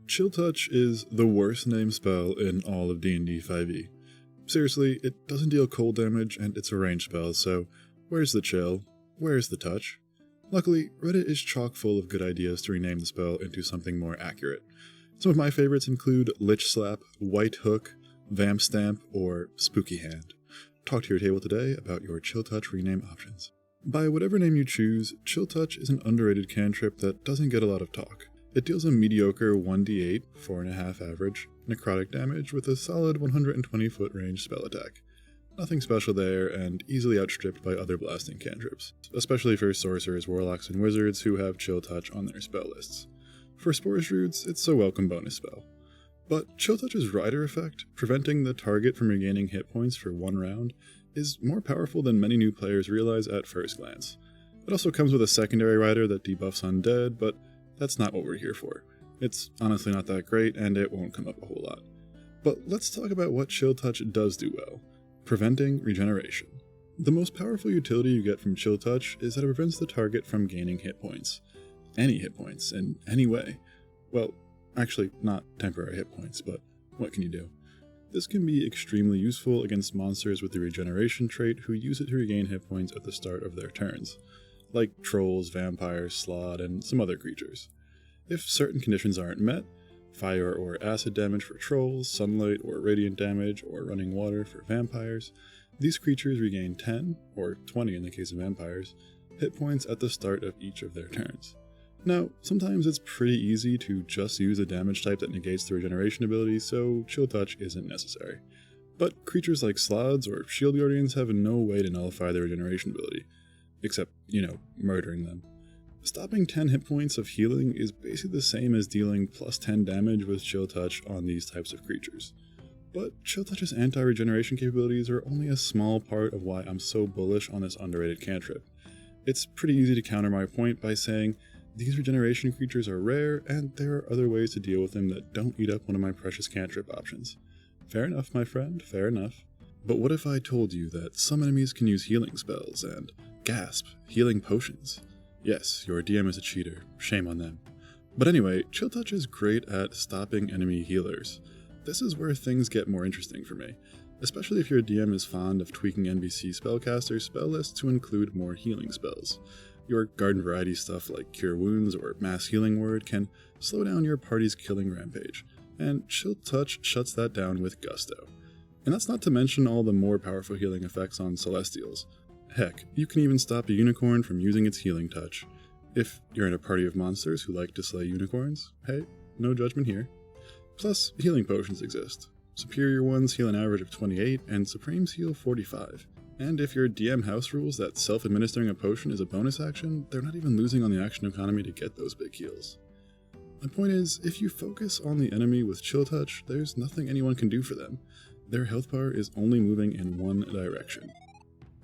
Chill Touch is the worst named spell in all of D&D 5e. Seriously, it doesn't deal cold damage and it's a ranged spell, so where's the chill? Where's the touch? Luckily, Reddit is chock full of good ideas to rename the spell into something more accurate. Some of my favorites include Lich Slap, White Hook, Vamp Stamp, or Spooky Hand. Talk to your table today about your Chill Touch rename options. By whatever name you choose, Chill Touch is an underrated cantrip that doesn't get a lot of talk. It deals a mediocre 1d8, 4.5 average, necrotic damage with a solid 120 foot range spell attack. Nothing special there, and easily outstripped by other blasting cantrips, especially for sorcerers, warlocks, and wizards who have Chill Touch on their spell lists. For Spore Druids, it's a welcome bonus spell. But Chill Touch's rider effect, preventing the target from regaining hit points for one round, is more powerful than many new players realize at first glance. It also comes with a secondary rider that debuffs undead, but that's not what we're here for. It's honestly not that great, and it won't come up a whole lot. But let's talk about what Chill Touch does do well: preventing regeneration. The most powerful utility you get from Chill Touch is that it prevents the target from gaining hit points. Any hit points, in any way. Well, actually, not temporary hit points, but what can you do? This can be extremely useful against monsters with the regeneration trait who use it to regain hit points at the start of their turns, like trolls, vampires, slod, and some other creatures. If certain conditions aren't met, fire or acid damage for trolls, sunlight or radiant damage, or running water for vampires, these creatures regain 10, or 20 in the case of vampires, hit points at the start of each of their turns. Now, sometimes it's pretty easy to just use a damage type that negates the regeneration ability, so Chill Touch isn't necessary. But creatures like slods or shield guardians have no way to nullify their regeneration ability, except, murdering them. Stopping 10 hit points of healing is basically the same as dealing plus 10 damage with Chill Touch on these types of creatures. But Chill Touch's anti-regeneration capabilities are only a small part of why I'm so bullish on this underrated cantrip. It's pretty easy to counter my point by saying, these regeneration creatures are rare, and there are other ways to deal with them that don't eat up one of my precious cantrip options. Fair enough, my friend, fair enough. But what if I told you that some enemies can use healing spells and, gasp, healing potions? Yes, your DM is a cheater, shame on them. But anyway, Chill Touch is great at stopping enemy healers. This is where things get more interesting for me, especially if your DM is fond of tweaking NPC spellcasters' spell lists to include more healing spells. Your garden variety stuff like Cure Wounds or Mass Healing Word can slow down your party's killing rampage, and Chill Touch shuts that down with gusto. And that's not to mention all the more powerful healing effects on Celestials. Heck, you can even stop a unicorn from using its healing touch. If you're in a party of monsters who like to slay unicorns, hey, no judgment here. Plus, healing potions exist. Superior ones heal an average of 28, and Supremes heal 45. And if your DM house rules that self-administering a potion is a bonus action, they're not even losing on the action economy to get those big heals. My point is, if you focus on the enemy with Chill Touch, there's nothing anyone can do for them. Their health bar is only moving in one direction.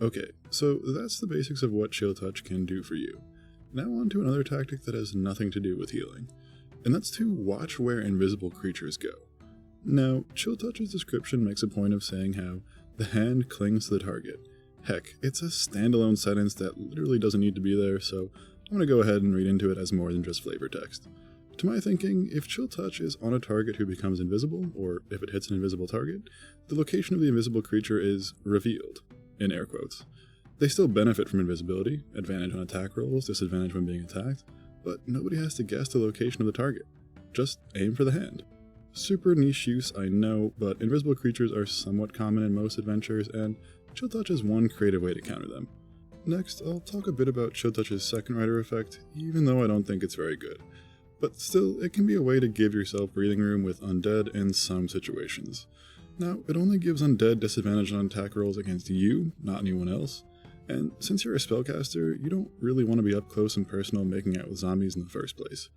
Okay, so that's the basics of what Chill Touch can do for you. Now on to another tactic that has nothing to do with healing, and that's to watch where invisible creatures go. Now, Chill Touch's description makes a point of saying how the hand clings to the target. Heck, it's a standalone sentence that literally doesn't need to be there, so I'm going to go ahead and read into it as more than just flavor text. To my thinking, if Chill Touch is on a target who becomes invisible, or if it hits an invisible target, the location of the invisible creature is revealed, in air quotes. They still benefit from invisibility, advantage on attack rolls, disadvantage when being attacked, but nobody has to guess the location of the target. Just aim for the hand. Super niche use, I know, but invisible creatures are somewhat common in most adventures, and Chill Touch is one creative way to counter them. Next, I'll talk a bit about Chill Touch's second rider effect, even though I don't think it's very good. But still, it can be a way to give yourself breathing room with undead in some situations. Now, it only gives undead disadvantage on attack rolls against you, not anyone else, and since you're a spellcaster, you don't really want to be up close and personal making out with zombies in the first place.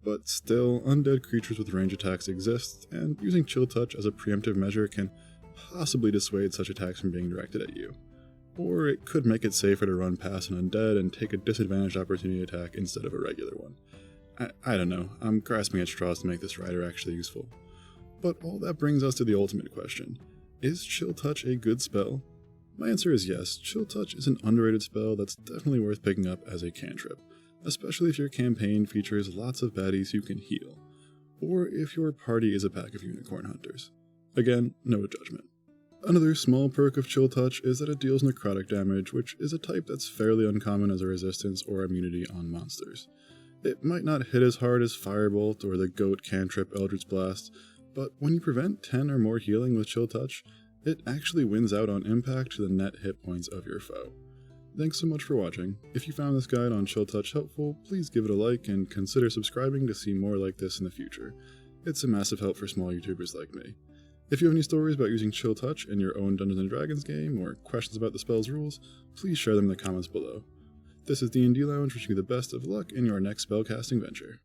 But still, undead creatures with range attacks exist, and using Chill Touch as a preemptive measure can possibly dissuade such attacks from being directed at you. Or it could make it safer to run past an undead and take a disadvantaged opportunity attack instead of a regular one. I don't know, I'm grasping at straws to make this rider actually useful. But all that brings us to the ultimate question. Is Chill Touch a good spell? My answer is yes, Chill Touch is an underrated spell that's definitely worth picking up as a cantrip, especially if your campaign features lots of baddies you can heal. or if your party is a pack of unicorn hunters. Again, no judgment. Another small perk of Chill Touch is that it deals necrotic damage, which is a type that's fairly uncommon as a resistance or immunity on monsters. It might not hit as hard as Firebolt or the Goat cantrip Eldritch Blast, but when you prevent 10 or more healing with Chill Touch, it actually wins out on impact to the net hit points of your foe. Thanks so much for watching. If you found this guide on Chill Touch helpful, please give it a like and consider subscribing to see more like this in the future. It's a massive help for small YouTubers like me. If you have any stories about using Chill Touch in your own Dungeons & Dragons game, or questions about the spell's rules, please share them in the comments below. This is D&D Lounge wishing you the best of luck in your next spellcasting venture.